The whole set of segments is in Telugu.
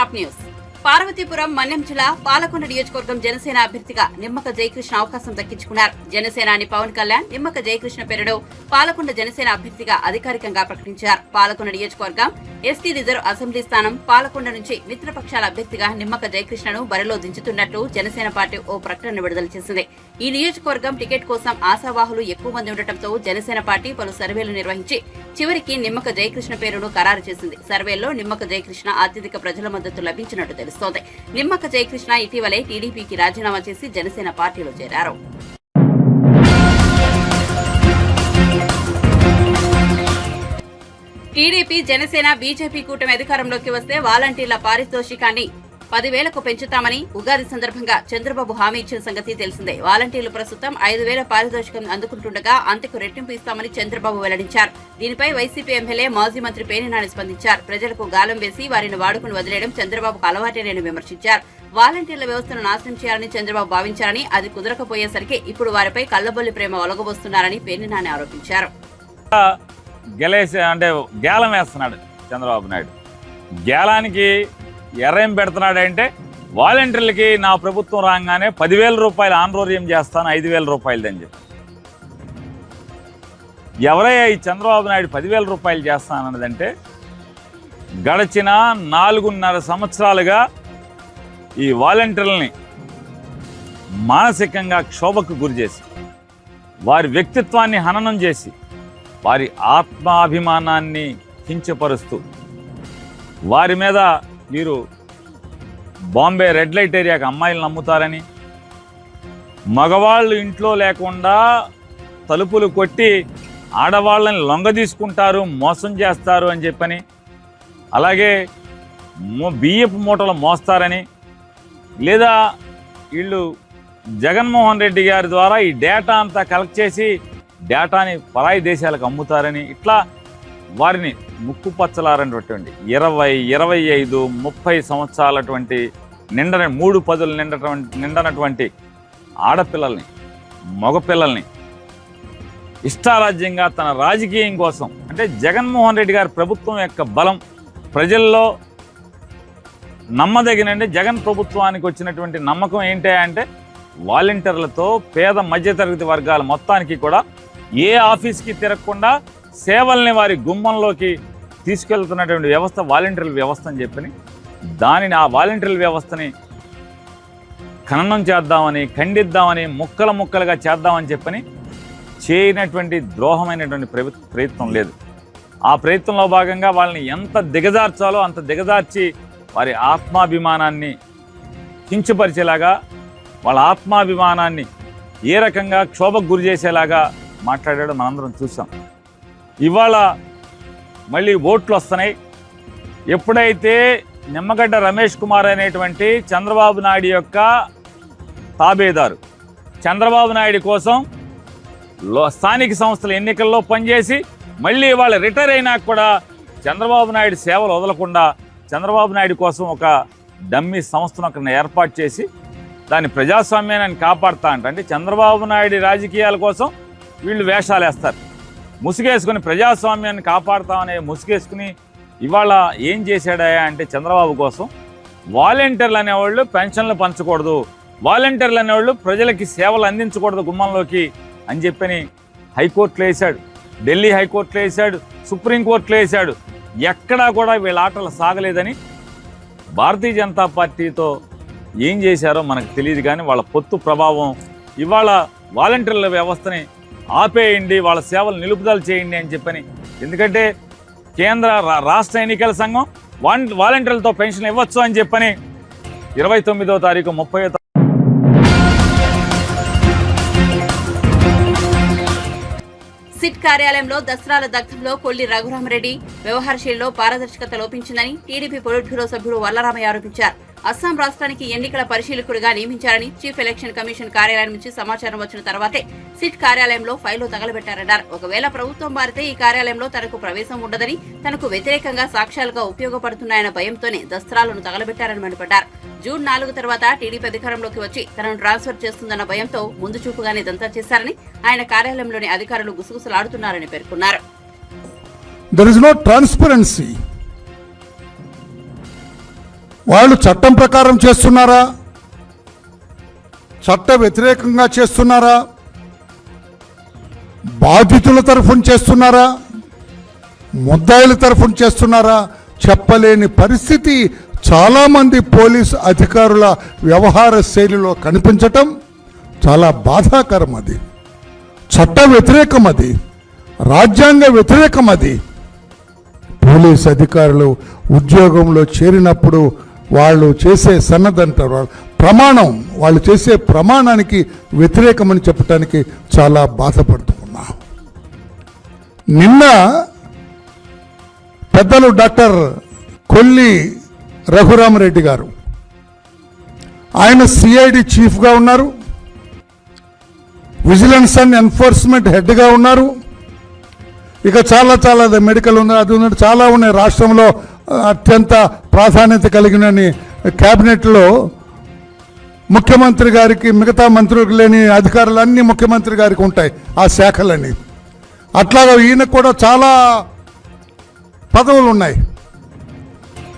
Top news. పార్వతీపురం మన్యం జిల్లా పాలకొండ నియోజకవర్గం జనసేన అభ్యర్థిగా నిమ్మక జయకృష్ణ అవకాశం దక్కించుకున్నారు. జనసేనాని పవన్ కళ్యాణ్ నిమ్మక జయకృష్ణ పేరును పాలకొండ జనసేన అభ్యర్థిగా అధికారికంగా ప్రకటించారు. పాలకొండ నియోజకవర్గం ఎస్టీ రిజర్వ్ అసెంబ్లీ స్థానం పాలకొండ నుంచి మిత్రపక్షాల అభ్యర్థిగా నిమ్మక జయకృష్ణను బరిలో దించుతున్నట్లు జనసేన పార్టీ ఓ ప్రకటన విడుదల చేసింది. ఈ నియోజకవర్గం టికెట్ కోసం ఆశావాహులు ఎక్కువ మంది ఉండటంతో జనసేన పార్టీ పలు సర్వేలు నిర్వహించి చివరికి నిమ్మక జయకృష్ణ పేరును ఖరారు చేసింది. సర్వేల్లో నిమ్మక జయకృష్ణ అత్యధిక ప్రజల మద్దతు లభించినట్టు తెలుస్తోంది. నిమ్మక జయకృష్ణ ఇటీవలే టీడీపీకి రాజీనామా చేసి జనసేన పార్టీలో చేరారు. టీడీపీ, జనసేన, బీజేపీ కూటమి అధికారంలోకి వస్తే వాలంటీర్ల పారితోషికాన్ని 10,000కు పెంచుతామని ఉగాది సందర్భంగా చంద్రబాబు హామీ ఇచ్చిన సంగతి తెలిసిందే. వాలంటీర్లు ప్రస్తుతం 5,000 పారితోషికం అందుకుంటుండగా అంతకు రెట్టింపు ఇస్తామని చంద్రబాబు వెల్లడించారు. దీనిపై వైసీపీ ఎమ్మెల్యే మాజీ మంత్రి పేర్ని స్పందించారు. ప్రజలకు గాలం వేసి వారిని వాడుకుని వదిలేయడం చంద్రబాబుకు అలవాటేనని విమర్శించారు. వాలంటీర్ల వ్యవస్థను నాశనం చేయాలని చంద్రబాబు భావించారని, అది కుదరకపోయేసరికి ఇప్పుడు వారిపై కళ్లబొల్లి ప్రేమ ఒలగబోస్తున్నారని పేర్ని ఆరోపించారు. గేలం వేస్తున్నాడు చంద్రబాబు నాయుడు. గేలానికి ఎర్రేం పెడుతున్నాడంటే వాలంటీర్లకి నా ప్రభుత్వం రాగానే 10,000 రూపాయలు ఆన్రోర్యం చేస్తాను, 5,000 రూపాయలు అని చెప్పి. ఎవరయ్యా ఈ చంద్రబాబు నాయుడు 10,000 రూపాయలు చేస్తానన్నదంటే, గడిచిన 4.5 సంవత్సరాలుగా ఈ వాలంటీర్లని మానసికంగా క్షోభకు గురి చేసి, వారి వ్యక్తిత్వాన్ని హననం చేసి, వారి ఆత్మాభిమానాన్ని కించపరుస్తూ, వారి మీద మీరు బాంబే రెడ్ లైట్ ఏరియాకి అమ్మాయిలను నమ్ముతారని, మగవాళ్ళు ఇంట్లో లేకుండా తలుపులు కొట్టి ఆడవాళ్ళని లొంగ తీసుకుంటారు, మోసం చేస్తారు అని చెప్పని, అలాగే బియ్యపు మూటలు మోస్తారని, లేదా వీళ్ళు జగన్మోహన్ రెడ్డి గారి ద్వారా ఈ డేటా అంతా కలెక్ట్ చేసి డేటాని పరాయి దేశాలకు అమ్ముతారని, ఇట్లా వారిని ముక్కుపచ్చలారనటువంటి 20, 25, 30 సంవత్సరాలటువంటి 3 పదులు నిండనటువంటి ఆడపిల్లల్ని, మగపిల్లల్ని ఇష్టారాజ్యంగా తన రాజకీయం కోసం, అంటే జగన్మోహన్ రెడ్డి గారి ప్రభుత్వం యొక్క బలం ప్రజల్లో నమ్మదగినండి. జగన్ ప్రభుత్వానికి వచ్చినటువంటి నమ్మకం ఏంటి అంటే, వాలంటీర్లతో పేద మధ్యతరగతి వర్గాల మొత్తానికి కూడా ఏ ఆఫీస్కి తిరగకుండా సేవల్ని వారి గుమ్మంలోకి తీసుకెళ్తున్నటువంటి వ్యవస్థ వాలంటీర్ల వ్యవస్థ అని చెప్పని, దానిని ఆ వాలంటీర్ల వ్యవస్థని ఖననం చేద్దామని, ఖండిద్దామని, ముక్కలుగా చేద్దామని చెప్పని చేయనటువంటి ద్రోహమైనటువంటి ప్రయత్నం లేదు. ఆ ప్రయత్నంలో భాగంగా వాళ్ళని ఎంత దిగజార్చాలో అంత దిగజార్చి వారి ఆత్మాభిమానాన్ని కించపరిచేలాగా, వాళ్ళ ఆత్మాభిమానాన్ని ఏ రకంగా క్షోభకు గురి చేసేలాగా మాట్లాడాడో మనందరం చూసాం. ఇవాళ మళ్ళీ ఓట్లు వస్తున్నాయి. ఎప్పుడైతే నిమ్మగడ్డ రమేష్ కుమార్ అనేటువంటి చంద్రబాబు నాయుడు యొక్క తాబేదారు, చంద్రబాబు నాయుడు కోసం స్థానిక సంస్థల ఎన్నికల్లో పనిచేసి మళ్ళీ వాళ్ళు రిటైర్ అయినా కూడా చంద్రబాబు నాయుడు సేవలు వదలకుండా చంద్రబాబు నాయుడు కోసం ఒక డమ్మీ సంస్థను అక్కడ ఏర్పాటు చేసి దాని ప్రజాస్వామ్యాన్ని కాపాడుతా అంటే చంద్రబాబు నాయుడు రాజకీయాల కోసం వీళ్ళు వేషాలు వేస్తారు. ముసుగేసుకుని ప్రజాస్వామ్యాన్ని కాపాడుతామనే ముసుగేసుకుని ఇవాళ ఏం చేశాడా అంటే, చంద్రబాబు కోసం వాలంటీర్లు అనేవాళ్ళు పెన్షన్లు పంచకూడదు, వాలంటీర్లు అనేవాళ్ళు ప్రజలకి సేవలు అందించకూడదు గుమ్మంలోకి అని చెప్పని హైకోర్టులో వేశాడు, ఢిల్లీ హైకోర్టులో వేశాడు, సుప్రీంకోర్టులో వేశాడు. ఎక్కడా కూడా వీళ్ళ ఆటలు సాగలేదని భారతీయ జనతా పార్టీతో ఏం చేశారో మనకు తెలియదు. కానీ వాళ్ళ పొత్తు ప్రభావం ఇవాళ వాలంటీర్ల వ్యవస్థని ఆపేయండి, వాళ్ళ సేవలు నిలుపుదల చేయండి అని చెప్పని. ఎందుకంటే కేంద్ర రాష్ట్ర ఎన్నికల సంఘం వాలంటీర్లతో పెన్షన్ ఇవ్వచ్చు అని చెప్పని 29వ తారీఖు 30వ తారీఖు సిట్ కార్యాలయంలో దసరాల దగ్ధంలో కొల్లి రఘురామరెడ్డి వ్యవహారశైలిలో పారదర్శకత లోపించిందని టీడీపీ పొలిట్ బ్యూరో సభ్యుడు వల్లరామయ్య ఆరోపించారు. అస్సాం రాష్ట్రానికి ఎన్నికల పరిశీలకుడిగా నియమించారని చీఫ్ ఎలక్షన్ కమిషన్ కార్యాలయం నుంచి సమాచారం వచ్చిన తర్వాతే సిట్ కార్యాలయంలో ఫైలు తగలబెట్టారన్నారు. ఒకవేళ ప్రభుత్వం మారితే ఈ కార్యాలయంలో తనకు ప్రవేశం ఉండదని, తనకు వ్యతిరేకంగా సాక్ష్యాలుగా ఉపయోగపడుతున్నాయన్న భయంతోనే దస్త్రాలను తగలబెట్టారని మండిపడ్డారు. జూన్ 4 తర్వాత టీడీపీ అధికారంలోకి వచ్చి తనను ట్రాన్స్ఫర్ చేస్తుందన్న భయంతో ముందు చూపుగానే ఇదంతా చేశారని, ఆయన కార్యాలయంలోని అధికారులు గుసగుసలాడుతున్నారని పేర్కొన్నారు. There is no transparency. వాళ్ళు చట్టం ప్రకారం చేస్తున్నారా, చట్ట వ్యతిరేకంగా చేస్తున్నారా, బాధితుల తరఫున చేస్తున్నారా, ముద్దాయిల తరఫున చేస్తున్నారా చెప్పలేని పరిస్థితి చాలామంది పోలీసు అధికారుల వ్యవహార శైలిలో కనిపించటం చాలా బాధాకరం. అది చట్ట వ్యతిరేకం, అది రాజ్యాంగ వ్యతిరేకం. అది పోలీసు అధికారులు ఉద్యోగంలో చేరినప్పుడు వాళ్ళు చేసే సన్నద్ధంటారు ప్రమాణం, వాళ్ళు చేసే ప్రమాణానికి వ్యతిరేకమని చెప్పడానికి చాలా బాధపడుతున్నా. నిన్న పెద్దలు డాక్టర్ కొల్లి రఘురామరెడ్డి గారు, ఆయన సిఐడి చీఫ్గా ఉన్నారు, విజిలెన్స్ అండ్ ఎన్ఫోర్స్మెంట్ హెడ్గా ఉన్నారు. ఇక చాలా చాలా మెడికల్ ఉంది, అది ఉన్నట్టు చాలా ఉన్నాయి. రాష్ట్రంలో అత్యంత ప్రాధాన్యత కలిగిన క్యాబినెట్లో ముఖ్యమంత్రి గారికి మిగతా మంత్రులకు లేని అధికారులు అన్నీ ముఖ్యమంత్రి గారికి ఉంటాయి ఆ శాఖలన్నీ. అట్లాగా ఈయన కూడా చాలా పదవులు ఉన్నాయి,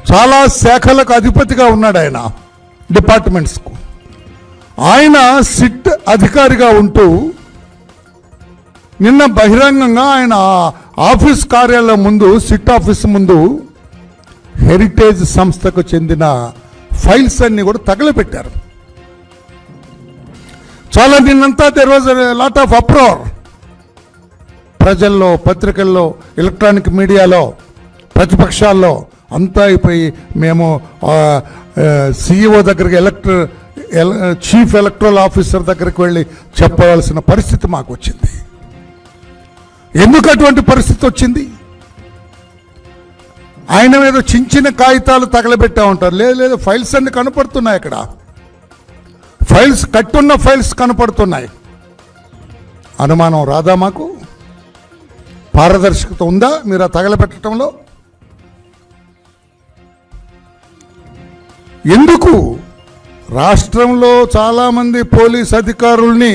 చాలా శాఖలకు అధిపతిగా ఉన్నాడు ఆయన, డిపార్ట్మెంట్స్కు. ఆయన సిట్ అధికారిగా ఉంటూ నిన్న బహిరంగంగా ఆయన ఆఫీస్ కార్యాలయం ముందు, సిట్ ఆఫీస్ ముందు హెరిటేజ్ సంస్థకు చెందిన ఫైల్స్ అన్ని కూడా తగలబెట్టారు. చాలా నిన్నంతా there was lot of uproar ప్రజల్లో, పత్రికల్లో, ఎలక్ట్రానిక్ మీడియాలో, ప్రతిపక్షాల్లో అంతా అయిపోయి మేము సిఇఓ దగ్గరికి, చీఫ్ ఎలక్టరల్ ఆఫీసర్ దగ్గరికి వెళ్ళి చెప్పవలసిన పరిస్థితి మాకు వచ్చింది. ఎందుకు అటువంటి పరిస్థితి వచ్చింది? ఆయన మీద చించిన కాగితాలు తగలబెట్టా ఉంటారు. లేదు, ఫైల్స్ అన్ని కనపడుతున్నాయి, అక్కడ ఫైల్స్, కట్టున్న ఫైల్స్ కనపడుతున్నాయి. అనుమానం రాదా మాకు? పారదర్శకత ఉందా మీరు ఆ తగలబెట్టడంలో? ఎందుకు రాష్ట్రంలో చాలామంది పోలీస్ అధికారుల్ని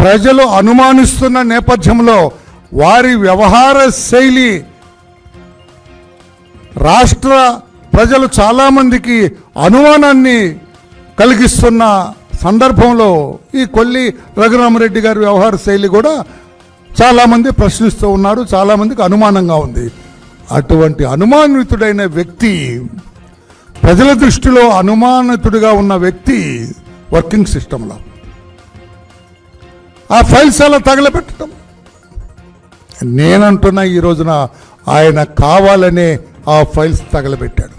ప్రజలు అనుమానిస్తున్న నేపథ్యంలో వారి వ్యవహార శైలి రాష్ట్ర ప్రజలు చాలామందికి అనుమానాన్ని కలిగిస్తున్న సందర్భంలో ఈ కొల్లి రఘురామరెడ్డి గారి వ్యవహార శైలి కూడా చాలామంది ప్రశ్నిస్తూ ఉన్నారు, చాలామందికి అనుమానంగా ఉంది. అటువంటి అనుమానితుడైన వ్యక్తి, ప్రజల దృష్టిలో అనుమానితుడిగా ఉన్న వ్యక్తి వర్కింగ్ సిస్టంలో ఆ ఫైల్స్ అలా తగలబెట్టడం, నేనంటున్నా ఈ రోజున ఆయన కావాలనే ఆ ఫైల్స్ తగలబెట్టాడు.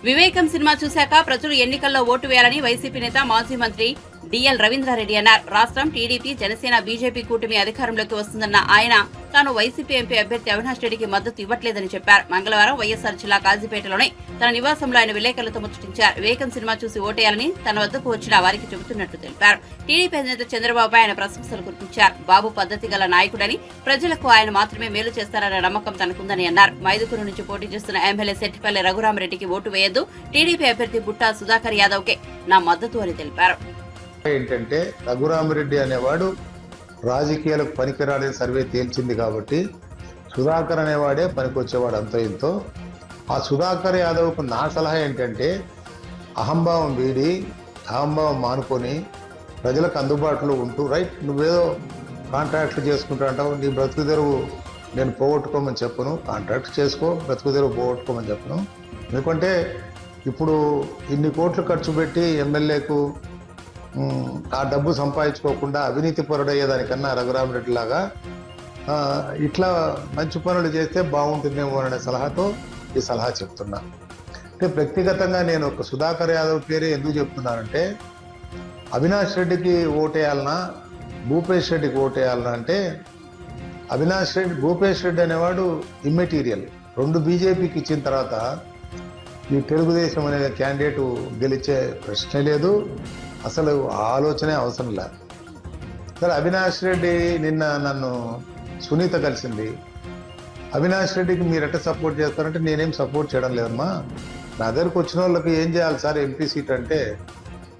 వివేకం సినిమా చూశాక ప్రజలు ఎన్నికల్లో ఓటు వేయాలని వైసీపీ నేత మాజీ మంత్రి డిఎల్ రవీంద్రారెడ్డి అన్నారు. రాష్ట్రం టీడీపీ, జనసేన, బీజేపీ కూటమి అధికారంలోకి వస్తుందన్న ఆయన తాను వైసీపీ ఎంపీ అభ్యర్థి అవినాష్ రెడ్డికి మద్దతు ఇవ్వట్లేదని చెప్పారు. మంగళవారం వైఎస్ఆర్ జిల్లా కాజీపేటలోని తన నివాసంలో ఆయన విలేకరులతో ముచ్చటించారు. వివేకం సినిమా చూసి ఓటేయాలని తన వద్దకు వచ్చిన వారికి చెబుతున్నట్లు తెలిపారు. టీడీపీ అధినేత చంద్రబాబు ఆయన ప్రశంసలు కురిపించారు. బాబు పద్ధతి గల నాయకుడని, ప్రజలకు ఆయన మాత్రమే మేలు చేస్తారన్న నమ్మకం తనకుందని అన్నారు. మైదుకూరు నుంచి పోటీ చేస్తున్న ఎమ్మెల్యే సెట్టిపల్లి రఘురామరెడ్డికి ఓటు వేయొద్దు, టీడీపీ అభ్యర్థి బుట్టా సుధాకర్ యాదవ్కే నా మద్దతు అని తెలిపారు. ఏంటంటే రఘురామరెడ్డి అనేవాడు రాజకీయాలకు పనికిరాలని సర్వే తేల్చింది కాబట్టి సుధాకర్ అనేవాడే పనికొచ్చేవాడు అంతో ఇంతో. ఆ సుధాకర్ యాదవ్కు నా సలహా ఏంటంటే అహంభావం వీడి, అహంభావం మానుకొని ప్రజలకు అందుబాటులో ఉంటూ, రైట్ నువ్వేదో కాంట్రాక్ట్లు చేసుకుంటా అంటావు, నీ బ్రతుకు తెరువు నేను పోగొట్టుకోమని చెప్పను, కాంట్రాక్ట్ చేసుకో, బ్రతుకు తెరువు పోగొట్టుకోమని చెప్పను. ఎందుకంటే ఇప్పుడు ఇన్ని కోట్లు ఖర్చు పెట్టి ఎమ్మెల్యేకు ఆ డబ్బు సంపాదించుకోకుండా అవినీతి పరుడయ్యేదానికన్నా రఘురామరెడ్డి లాగా ఇట్లా మంచి పనులు చేస్తే బాగుంటుందేమో అనే సలహాతో ఈ సలహా చెప్తున్నా. అంటే వ్యక్తిగతంగా నేను ఒక సుధాకర్ యాదవ్ పేరే ఎందుకు చెప్తున్నానంటే, అవినాష్ రెడ్డికి ఓటేయాలన్నా భూపేష్ రెడ్డికి ఓటేయాలన్నా అంటే భూపేష్ రెడ్డి అనేవాడు ఇమ్మెటీరియల్. 2 బీజేపీకి ఇచ్చిన తర్వాత ఈ తెలుగుదేశం అనే క్యాండిడేట్ గెలిచే ప్రశ్నే లేదు, అసలు ఆలోచనే అవసరం లేదు. సరే, అవినాష్ రెడ్డి నిన్న నన్ను సునీత కలిసింది. అవినాష్ రెడ్డికి మీరు ఎట్లా సపోర్ట్ చేస్తారంటే నేనేం సపోర్ట్ చేయడం లేదమ్మా, నా దగ్గరకు వచ్చిన వాళ్ళకి ఏం చేయాలి సార్ ఎంపీ సీట్ అంటే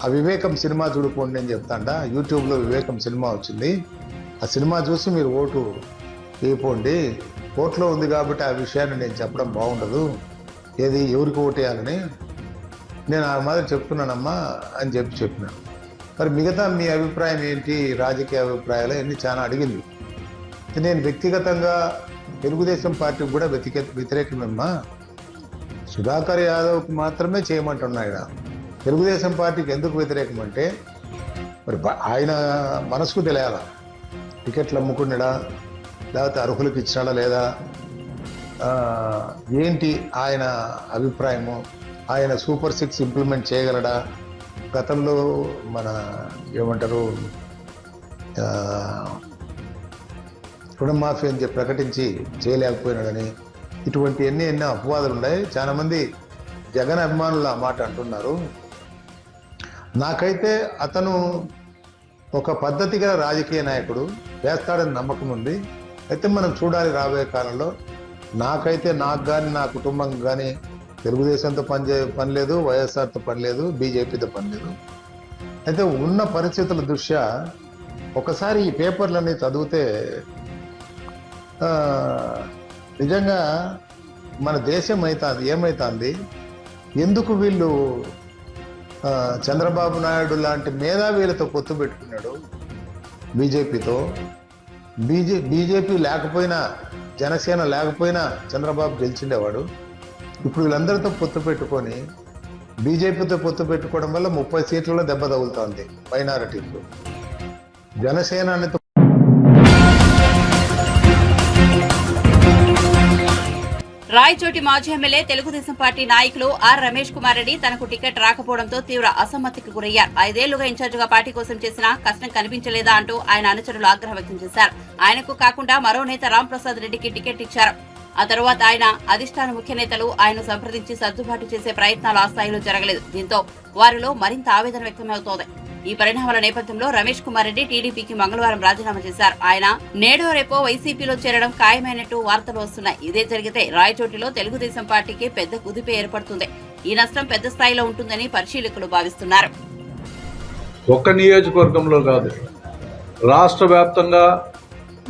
ఆ వివేకం సినిమా చూడుకోండి నేను చెప్తాండా. యూట్యూబ్లో వివేకం సినిమా వచ్చింది, ఆ సినిమా చూసి మీరు ఓటు చేయపోండి, కోర్టులో ఉంది కాబట్టి ఆ విషయాన్ని నేను చెప్పడం బాగుండదు, ఏది ఎవరికి ఓటేయాలని నేను ఆ మాదిరి చెప్తున్నానమ్మా అని చెప్పినాను. మరి మిగతా మీ అభిప్రాయం ఏంటి, రాజకీయ అభిప్రాయాలు అన్నీ చాలా అడిగింది. నేను వ్యక్తిగతంగా తెలుగుదేశం పార్టీకి కూడా వ్యతిరేకమమ్మా, సుధాకర్ యాదవ్కి మాత్రమే చేయమంటున్నాడు. తెలుగుదేశం పార్టీకి ఎందుకు వ్యతిరేకం అంటే మరి ఆయన మనసుకు తెలియాల, టికెట్లు అమ్ముకున్నాడా లేకపోతే అర్హులకు ఇచ్చినాడా లేదా, ఏంటి ఆయన అభిప్రాయము, ఆయన సూపర్ 6 ఇంప్లిమెంట్ చేయగలడా, గతంలో మన ఏమంటారు రుణమాఫీ అని చెప్పి ప్రకటించి చేయలేకపోయినాడని, ఇటువంటి ఎన్నో అపవాదాలు ఉన్నాయి. చాలామంది జగన్ అభిమానులు ఆ మాట అంటున్నారు. నాకైతే అతను ఒక పద్ధతి గల రాజకీయ నాయకుడు, వేస్తాడని నమ్మకం ఉంది. అయితే మనం చూడాలి రాబోయే కాలంలో. నాకు కానీ నా కుటుంబం కానీ తెలుగుదేశంతో పని లేదు, వైఎస్ఆర్తో పని లేదు, బీజేపీతో పని లేదు. అయితే ఉన్న పరిస్థితుల దృష్ట్యా ఒకసారి ఈ పేపర్లన్నీ చదివితే నిజంగా మన దేశం ఏమవుతుంది, ఎందుకు వీళ్ళు చంద్రబాబు నాయుడు లాంటి మేధావీలతో పొత్తు పెట్టుకున్నాడు బీజేపీతో. బీజేపీ లేకపోయినా, జనసేన లేకపోయినా చంద్రబాబు గెలిచిండేవాడు. ఇప్పుడు వీళ్ళందరితో పొత్తు పెట్టుకొని బీజేపీతో పొత్తు పెట్టుకోవడం వల్ల 30 సీట్లలో దెబ్బ తగులుతోంది మైనారిటీకు. జనసేన రాయచోటి మాజీ ఎమ్మెల్యే తెలుగుదేశం పార్టీ నాయకులు ఆర్ రమేష్ కుమార్ రెడ్డి తనకు టికెట్ రాకపోవడంతో తీవ్ర అసమ్మతికి గురయ్యారు. 5 ఏళ్లుగా ఇన్ఛార్జిగా పార్టీ కోసం చేసిన కష్టం కనిపించలేదా అంటూ ఆయన అనుచరులు ఆగ్రహం వ్యక్తం చేశారు. ఆయనకు కాకుండా మరో నేత రామ్ ప్రసాద్ రెడ్డికి టికెట్ ఇచ్చారు. ఆ తర్వాత ఆయన అధిష్టాన ముఖ్య నేతలు ఆయన్ను సంప్రదించి సర్దుబాటు చేసే ప్రయత్నాలు ఆ స్థాయిలో జరగలేదు. దీంతో వారిలో మరింత ఆవేదన వ్యక్తమవుతోంది. ఈ పరిణామాల నేపథ్యంలో రమేష్ కుమార్ రెడ్డి టీడీపీకి మంగళవారం రాజీనామా చేశారు. ఆయన నేడో రేపో వైసీపీలో చేరడం ఖాయమైనట్టు వార్తలు వస్తున్నాయి. ఇదే జరిగితే రాయచోటిలో తెలుగుదేశం పార్టీకి పెద్ద కుదిపే ఏర్పడుతుంది. ఈ నష్టం పెద్ద స్థాయిలో ఉంటుందని పరిశీలకులు భావిస్తున్నారు. ఒక్క నియోజకవర్గంలో కాదు, రాష్ట్ర వ్యాప్తంగా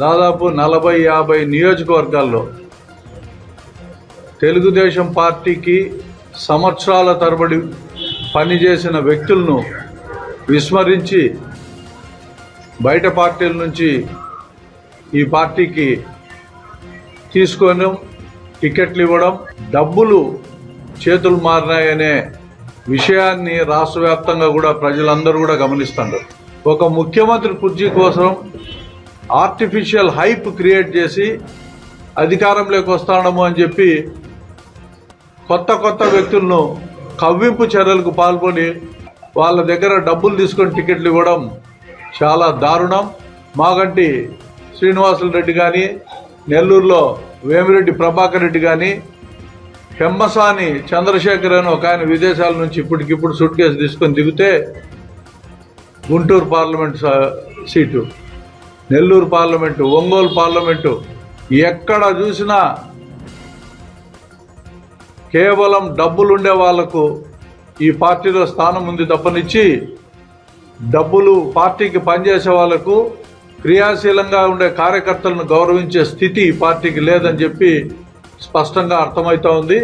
దాదాపు 40-50 నియోజకవర్గాల్లో తెలుగుదేశం పార్టీకి సంవత్సరాల తరబడి పనిచేసిన వ్యక్తులను విస్మరించి బయట పార్టీల నుంచి ఈ పార్టీకి తీసుకొని టికెట్లు ఇవ్వడం, డబ్బులు చేతులు మారినాయనే విషయాన్ని రాష్ట్ర వ్యాప్తంగా కూడా ప్రజలందరూ కూడా గమనిస్తున్నారు. ఒక ముఖ్యమంత్రి కుర్చీ కోసం ఆర్టిఫిషియల్ హైప్ క్రియేట్ చేసి అధికారంలోకి వస్తాడము అని చెప్పి కొత్త వ్యక్తులను కవ్వింపు చర్యలకు పాల్పడి వాళ్ళ దగ్గర డబ్బులు తీసుకొని టికెట్లు ఇవ్వడం చాలా దారుణం. మాగంటి శ్రీనివాసులు రెడ్డి కానీ, నెల్లూరులో వేమిరెడ్డి ప్రభాకర్ రెడ్డి కానీ, పెమ్మసాని చంద్రశేఖర్ అని ఒక ఆయన విదేశాల నుంచి ఇప్పటికిప్పుడు సూట్ కేసు తీసుకొని దిగితే Guntur parliament seat, Nellore parliament, Ongole parliament ఎక్కడ చూసినా కేవలం డబ్బులుండే వాళ్లకు ఈ పార్టీలో స్థానం ఉంది తప్పనిచ్చి డబ్బులు పార్టీకి పనిచేసే వాళ్లకు, క్రియాశీలంగా ఉండే కార్యకర్తలను గౌరవించే స్థితి ఈ పార్టీకి లేదని చెప్పి స్పష్టంగా అర్థమవుతా ఉంది.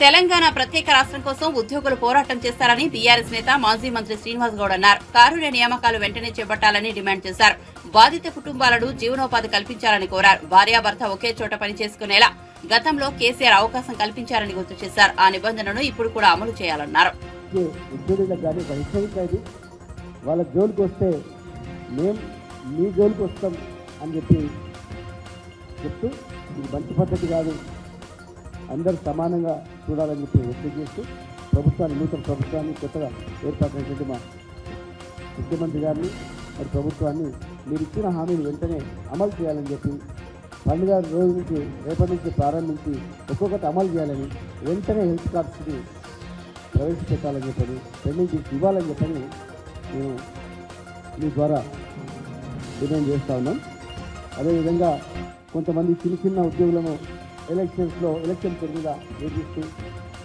తెలంగాణ ప్రత్యేక రాష్ట్రం కోసం ఉద్యోగులు పోరాటం చేస్తారని బీఆర్ఎస్ నేత మాజీ మంత్రి శ్రీనివాస్ గౌడ్ అన్నారు. కారుణ్య నియామకాలు వెంటనే చేపట్టాలని డిమాండ్ చేశారు. బాధిత కుటుంబాలను జీవనోపాధి కల్పించాలని కోరారు. భార్యాభర్త ఒకే చోట పనిచేసుకునేలా గతంలో కేసీఆర్ అవకాశం కల్పించారని గుర్తు చేశారు. ఆ నిబంధనను ఇప్పుడు కూడా అమలు చేయాలన్నారు. వాళ్ళ జోలికి వస్తే మేము మీ జోలికి వస్తాం అని చెప్తూ ఇది మంచి పద్ధతి కాదు, అందరూ సమానంగా చూడాలని చెప్పి ఒత్తిడి చేస్తూ నూతన ప్రభుత్వాన్ని కొత్తగా ఏర్పాటైనటువంటి మా ముఖ్యమంత్రి గారిని మరి ప్రభుత్వాన్ని మీరు ఇచ్చిన హామీలు వెంటనే అమలు చేయాలని చెప్పి పండుగ రోజు నుంచి రేపటి నుంచి ప్రారంభించి ఒక్కొక్కటి అమలు చేయాలని, వెంటనే హెల్త్ కార్డ్స్ని ప్రవేశపెట్టాలని చెప్పని, పెండింగ్ ఇవ్వాలని చెప్పని నేను మీ ద్వారా డిమాండ్ చేస్తూ ఉన్నాం. అదేవిధంగా కొంతమంది చిన్న ఉద్యోగులను ఎలక్షన్ పేరు మీద వేధిస్తూ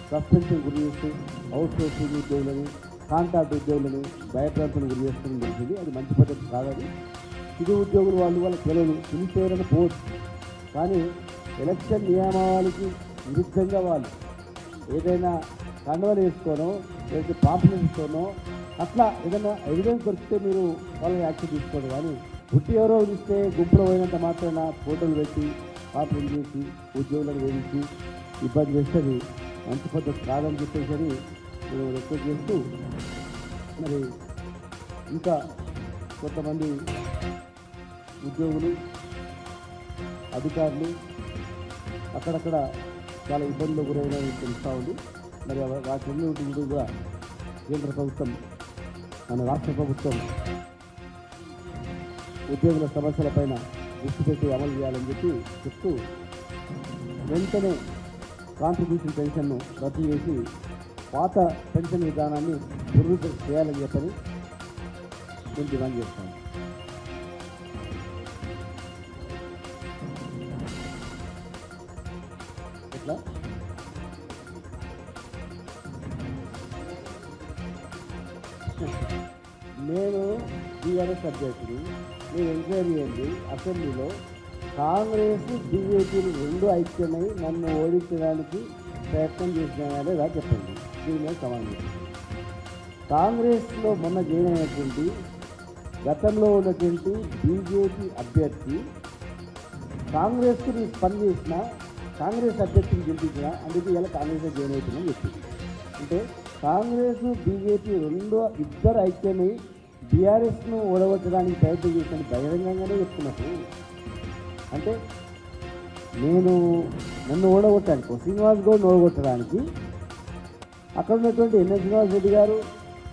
సస్పెన్షన్ గురి చేస్తూ అవుట్ సోర్సింగ్ ఉద్యోగులని కాంట్రాక్ట్ ఉద్యోగులను భయప్రాంతాలకు గురి చేస్తుందని తెలిసింది. అది మంచి పద్ధతి కాదని ఇది ఉద్యోగులు వాళ్ళకి తెలియదు, పిలిచేయరని పోవచ్చు. కానీ ఎలక్షన్ నియమావళికి విరుద్ధంగా వాళ్ళు ఏదైనా కండవలు వేసుకోనో లేకపోతే పాంప్లెట్ ఇస్తానో అట్లా ఏదైనా ఎవిడెన్స్ దొరికితే మీరు వాళ్ళని యాక్షన్ తీసుకోండి. కానీ పుట్టి ఎవరో ఇస్తే గుంపులో పోయినంత మాత్రాన ఫోటోలు పెట్టి పాంప్లెట్ చేసి ఉద్యోగులను వేయించి ఇబ్బంది చేస్తుంది మంచి పద్ధతి కాదని చెప్పేసి నేను రిక్వెస్ట్ చేస్తూ మరి ఇంకా కొంతమంది ఉద్యోగులు అధికారులు అక్కడక్కడ చాలా ఇబ్బందులు గురైన తెలుస్తూ ఉంది. మరి వాటిని కూడా కేంద్ర ప్రభుత్వం మన రాష్ట్ర ప్రభుత్వం ఉద్యోగుల సమస్యలపైన దృష్టి పెట్టి అమలు చేయాలని చెప్పి చెప్తూ వెంటనే కాంట్రిబ్యూషన్ పెన్షన్ను రద్దు చేసి పాత పెన్షన్ విధానాన్ని పునరుద్ధరణ చేయాలని చెప్పని నేను డిమాండ్ చేస్తాను. ఎట్లా నేను టీఆర్ఎస్ అభ్యర్థిని, నేను ఎంక్వైరీ చేయండి అసెంబ్లీలో కాంగ్రెస్ బీజేపీలు రెండు ఐక్యమై నన్ను ఓడించడానికి ప్రయత్నం చేసినా లేదా చెప్పండి. దీని మీద సమాధానం. కాంగ్రెస్లో మొన్న జాయిన్ అయినటువంటి గతంలో ఉన్నటువంటి బీజేపీ అభ్యర్థి కాంగ్రెస్కు నేను పనిచేసిన కాంగ్రెస్ అభ్యర్థిని గెలిపించిన అందుకే ఇలా కాంగ్రెస్లో జాయిన్ అవుతుందని చెప్పింది. అంటే కాంగ్రెస్ బీజేపీ ఇద్దరు ఐక్యమై బీఆర్ఎస్ను ఓడగొట్టడానికి ప్రయత్నం చేసిన బహిరంగంగానే చెప్తున్నప్పుడు అంటే నన్ను ఓడగొట్టడానికి శ్రీనివాస్ గౌడ్ని ఓడగొట్టడానికి అక్కడ ఉన్నటువంటి ఎన్ఎస్ శ్రీనివాస్ రెడ్డి గారు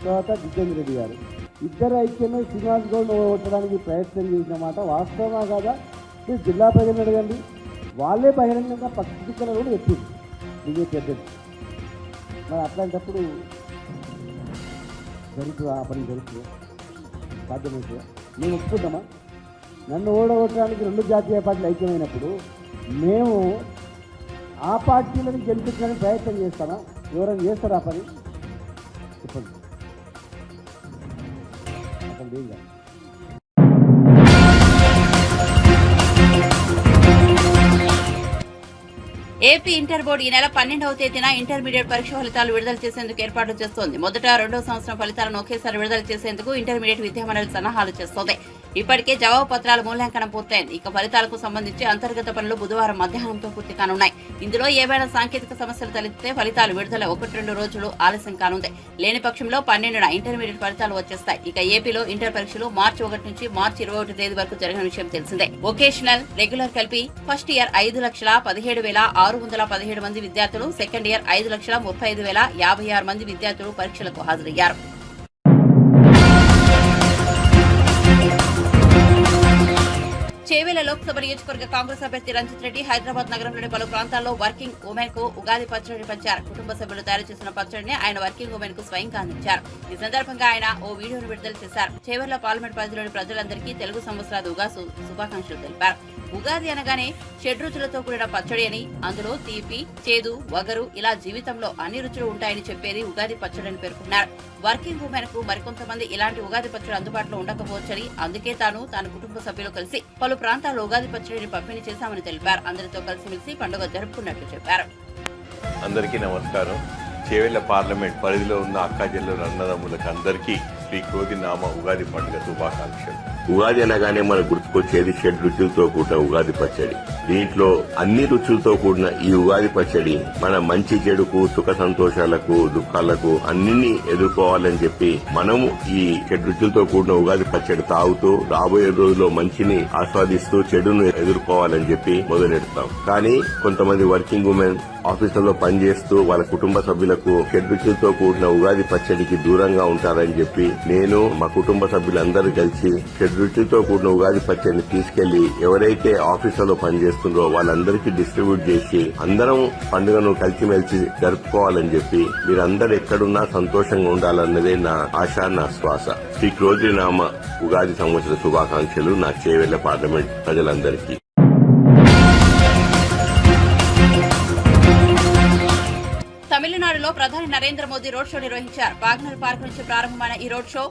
తర్వాత జితేంద్ర రెడ్డి గారు ఇద్దరు ఐక్యమై శ్రీనివాస్ గౌడ్ని ఓడగొట్టడానికి ప్రయత్నం చేసిన మాట వాస్తవమా కాదా మీరు జిల్లా ప్రజలను అడగండి. వాళ్ళే బహిరంగంగా పత్రికలు కూడా చెప్పింది బీజేపీ అభ్యర్థి. మరి అట్లాంటప్పుడు జరుగుతుందా ఆ పని జరుగుతుందా సాధ్యమవుతుందా? మేము ఒప్పుకుంటామా? నన్ను ఓడగొట్టడానికి రెండు జాతీయ పార్టీలు ఐక్యమైనప్పుడు మేము ఆ పార్టీలను గెలిపించడానికి ప్రయత్నం చేస్తామా? ఎవరైనా చేస్తారా ఆ పని? చెప్పండి. అసలు ఏం కాదు. ఏపీ ఇంటర్ బోర్డు ఈ నెల 12వ తేదీన ఇంటర్మీడియట్ పరీక్ష ఫలితాలు విడుదల చేసేందుకు ఏర్పాట్లు చేస్తోంది. మొదట రెండో సంవత్సరం ఫలితాలను ఒకేసారి విడుదల చేసేందుకు ఇంటర్మీడియట్ విద్యామండలి సన్నాహాలు చేస్తోంది. ఇప్పటికే జవాబు పత్రాల మూల్యాంకనం పూర్తయింది. ఇక ఫలితాలకు సంబంధించి అంతర్గత పనులు బుధవారం మధ్యాహ్నంతో పూర్తి కానున్నాయి. ఇందులో ఏవైనా సాంకేతిక సమస్యలు తలెత్తితే ఫలితాలు విడుదల 1-2 రోజులు ఆలస్యం కానుంది. లేని పక్షంలో 12న ఇంటర్మీడియట్ ఫలితాలు వచ్చేస్తాయి. ఇక ఏపీలో ఇంటర్ పరీక్షలు మార్చి 1 నుంచి మార్చి 21 తేదీ వరకు జరిగిన విషయం తెలిసిందే. వొకేషనల్, రెగ్యులర్ కలిపి ఫస్ట్ ఇయర్ 5,17,617 మంది విద్యార్థులు, సెకండ్ ఇయర్ 5,35,056 మంది విద్యార్థులు పరీక్షలకు హాజరయ్యారు. చేవెళ్ల లోక్సభ నియోజకవర్గ కాంగ్రెస్ అభ్యర్థి రంజిత్ రెడ్డి హైదరాబాద్ నగరంలోని పలు ప్రాంతాల్లో వర్కింగ్ ఉమెన్ కు ఉగాది పచ్చడిని పంచారు. కుటుంబ సభ్యులు తయారు చేసిన పచ్చడిని ఆయన వర్కింగ్ ఉమెన్ కు స్వయంగా అందించారు. ఈ సందర్భంగా ఆయన ఓ వీడియోను విడుదల చేశారు. చేవెళ్ల పార్లమెంట్ పరిధిలోని ప్రజలందరికీ తెలుగు సంవత్సరాది ఉగాది శుభాకాంక్షలు తెలిపారు. ఉగాది అనగానే షడ్రుచులతో కూడిన పచ్చడి అని, అందులో తీపి, చేదు, వగరు ఇలా జీవితంలో అన్ని రుచులు ఉంటాయని చెప్పేది ఉగాది పచ్చడిని పేర్కొన్నారు. వర్కింగ్ ఉమెన్ కు మరికొంతమంది ఇలాంటి ఉగాది పచ్చడి అందుబాటులో ఉండకపోవచ్చని, అందుకే తాను కుటుంబ సభ్యులు కలిసి పలు ప్రాంతాల్లో ఉగాది పచ్చడిని పంపిణీ చేశామని తెలిపారు. అందరితో కలిసిమెలిసి పండుగ జరుపుకున్నట్లు చెప్పారు. అందరికీ నమస్కారం. చేవెళ్ల పార్లమెంట్ పరిధిలో ఉన్న అక్క చెల్లెలు అన్నదమ్ములకు అందరికీ శ్రీ కోది నామ ఉగాది పండుగ శుభాకాంక్షలు. ఉగాది అనగానే మనకు గుర్తుకొచ్చేది షడ్ రుచులతో కూడిన ఉగాది పచ్చడి. దీంట్లో అన్ని రుచులతో కూడిన ఈ ఉగాది పచ్చడి మన మంచి చెడుకు, సుఖ సంతోషాలకు, దుఃఖాలకు అన్నింటినీ ఎదుర్కోవాలని చెప్పి మనము ఈ షడ్ రుచులతో కూడిన ఉగాది పచ్చడి తాగుతూ రాబోయే రోజుల్లో మంచిని ఆస్వాదిస్తూ చెడును ఎదుర్కోవాలని చెప్పి మొదలెడతాం. కానీ కొంతమంది వర్కింగ్ ఉమెన్ ఆఫీసుల్లో పనిచేస్తూ వాళ్ళ కుటుంబ సభ్యులకు షడ్ రుచులతో కూడిన ఉగాది పచ్చడికి దూరంగా ఉంటారని చెప్పి నేను మా కుటుంబ సభ్యులందరూ కలిసి షడ్ రుచులతో కూడిన ఉగాది పచ్చడిని తీసుకెళ్లి ఎవరైతే ఆఫీసులో పనిచేస్తుందో వాళ్ళందరికీ డిస్ట్రిబ్యూట్ చేసి అందరం పండుగను కలిసిమెలిసి జరుపుకోవాలని చెప్పి మీరందరూ ఎక్కడున్నా సంతోషంగా ఉండాలన్నదే నా ఆశ, నా శ్వాస. శ్రీ క్రోధినామ ఉగాది సంవత్సర శుభాకాంక్షలు నా చేవెళ్ల పార్లమెంట్ ప్రజలందరికీ. తమిళనాడులో ప్రధాని నరేంద్ర మోదీ రోడ్ షో నిర్వహించారు. వాగ్నర్ పార్క్ నుంచి ప్రారంభమైన ఈ రోడ్ షో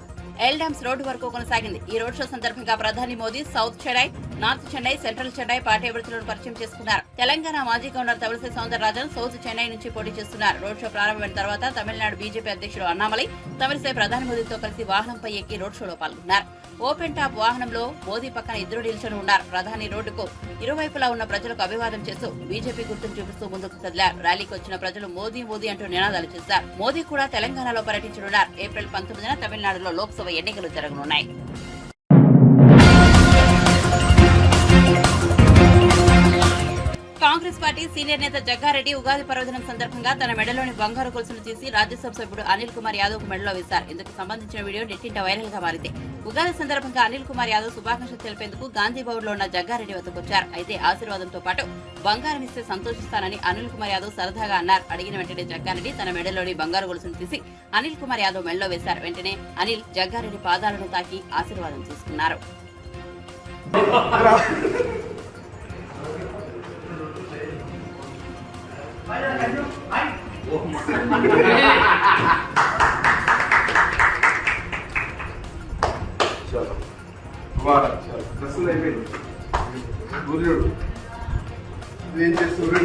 ఎల్డామ్స్ రోడ్డు వరకు కొనసాగింది. ఈ రోడ్ షో సందర్భంగా ప్రధాని Modi south Chennai, north Chennai, central Chennai party అభ్యర్థులను పరిచయం చేసుకున్నారు. తెలంగాణ మాజీ గవర్నర్ తమిళిసై సౌందరరాజన్ సౌత్ చెన్నై నుంచి పోటీ చేస్తున్నారు. రోడ్ షో ప్రారంభమైన తర్వాత తమిళనాడు బీజేపీ అధ్యక్షుడు అన్నామలై తమిళిసై ప్రధాని మోదీతో కలిసి వాహనంపై ఎక్కి రోడ్ షోలో పాల్గొన్నారు. ఓపెన్ టాప్ వాహనంలో మోదీ పక్కన ఇద్దరు నిల్చొని ఉన్నారు. ప్రధాని రోడ్డుకు ఇరువైపులా ఉన్న ప్రజలకు అభివాదం చేస్తూ బీజేపీ గుర్తును చూపిస్తూ ముందుకు కదిలారు. ర్యాలీకి వచ్చిన ప్రజలు మోదీ మోదీ అంటూ నినాదాలు చేశారు. మోదీ కూడా తెలంగాణలో పర్యటించనున్నారు. ఏప్రిల్ 19న తమిళనాడులో లోక్సభ ఎన్నికలు జరగనున్నాయి. కాంగ్రెస్ పార్టీ సీనియర్ నేత జగ్గారెడ్డి ఉగాది పర్వదినం సందర్భంగా తన మెడలోని బంగారు గొలుసును తీసి రాజ్యసభ సభ్యుడు అనిల్ కుమార్ యాదవ్ కు మెడలో వేశారు. ఇందుకు సంబంధించిన వీడియో నెట్టింట వైరల్ గా మారింది. ఉగాది సందర్భంగా అనిల్ కుమార్ యాదవ్ శుభాకాంక్షలు తెలిపేందుకు గాంధీ భవన్ లో ఉన్న జగ్గారెడ్డి వద్దకొచ్చారు. అయితే ఆశీర్వాదంతో పాటు బంగారం ఇస్తే సంతోషిస్తానని అనిల్ కుమార్ యాదవ్ సరదాగా అన్నారు. అడిగిన వెంటనే జగ్గారెడ్డి తన మెడలోని బంగారు గొలుసును తీసి అనిల్ కుమార్ యాదవ్ మెడలో వేశారు. వెంటనే అనిల్ జగ్గారెడ్డి పాదాలను తాకి ఆశీర్వాదం తీసుకున్నారు. ఏం చేస్తుంది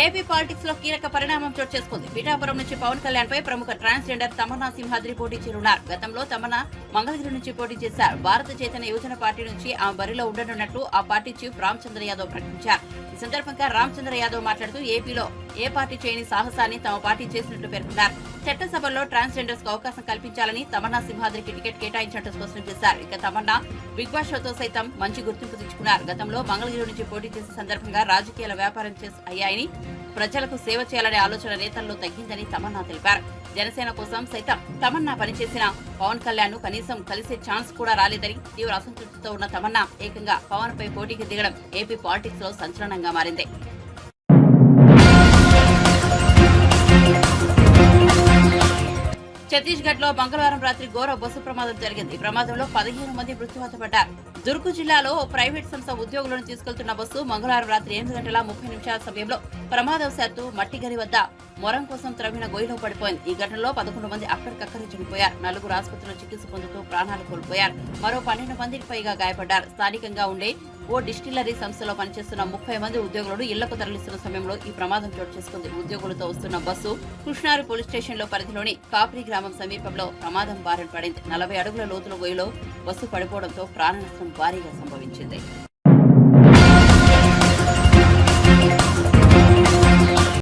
ఏపీ పాలిటిక్స్ లో కీలక పరిణామం చోటు చేసుకుంది. పిఠాపురం నుంచి పవన్ కళ్యాణ్ పై ప్రముఖ ట్రాన్స్జెండర్ తమన్నా సింహాద్రి పోటీ చేయనున్నారు. గతంలో తమన్నా మంగళగిరి నుంచి పోటీ చేశారు. భారత చైతన్య యువజన పార్టీ నుంచి ఆమె బరిలో ఉండనున్నట్లు ఆ పార్టీ చీఫ్ రామచంద్ర యాదవ్ ప్రకటించారు. ఈ సందర్భంగా రామచంద్ర యాదవ్ మాట్లాడుతూ ఏపీలో ఏ పార్టీ చేయని సాహసాన్ని తమ పార్టీ చేసినట్లు పేర్కొన్నారు. చట్టసభల్లో ట్రాన్స్జెండర్స్ కు అవకాశం కల్పించాలని తమన్నా సింహాద్రికి టికెట్ కేటాయించినట్టు స్పష్టం చేశారు. ఇక తమన్నా బిగ్ బాస్ షోతో సైతం మంచి గుర్తింపు తెచ్చుకున్నారు. గతంలో మంగళగిరి నుంచి పోటీ చేసే సందర్భంగా రాజకీయాల వ్యాపారం అయ్యాయని, ప్రజలకు సేవ చేయాలనే ఆలోచన నేతల్లో తగ్గిందని తమన్నా తెలిపారు. జనసేన కోసం సైతం తమన్నా పనిచేసిన పవన్ కళ్యాణ్ ను కనీసం కలిసే ఛాన్స్ కూడా రాలేదని, తీవ్ర అసంతృప్తితో ఉన్న తమన్నా ఏకంగా పవన్ పై పోటీకి దిగడం ఏపీ పాలిటిక్స్ లో సంచలనంగా మారింది. ఛత్తీస్గఢ్ లో మంగళవారం రాత్రి ఘోర బస్సు ప్రమాదం జరిగింది. ఈ ప్రమాదంలో 15 మంది మృత్యువాత పడ్డారు. దుర్గు జిల్లాలో ప్రైవేట్ సంస్థ ఉద్యోగులను తీసుకెళ్తున్న బస్సు మంగళవారం రాత్రి 8:30 సమయంలో ప్రమాదవశాత్తు మట్టిగరి వద్ద మొరం కోసం త్రవ్విన గొయ్యిలో పడిపోయింది. ఈ ఘటనలో 11 మంది అక్కడికక్కడే చనిపోయారు. 4 ఆసుపత్రిలో చికిత్స పొందుతూ ప్రాణాలు కోల్పోయారు. మరో 12 మందికి పైగా గాయపడ్డారు. స్థానికంగా ఉండే ఓ డిస్టిలరీ సంస్థలో పనిచేస్తున్న 30 మంది ఉద్యోగులను ఇళ్లకు తరలిస్తున్న సమయంలో ఈ ప్రమాదం చోటు చేసుకుంది. ఉద్యోగులతో వస్తున్న బస్సు కృష్ణారి పోలీస్ స్టేషన్ లో పరిధిలోని కాప్రి గ్రామం సమీపంలో ప్రమాదం బారిన పడింది. 40 అడుగుల లోతుల గొయ్యిలో బస్సు పడిపోవడంతో ప్రాణ నష్టం భారీగా సంభవించింది.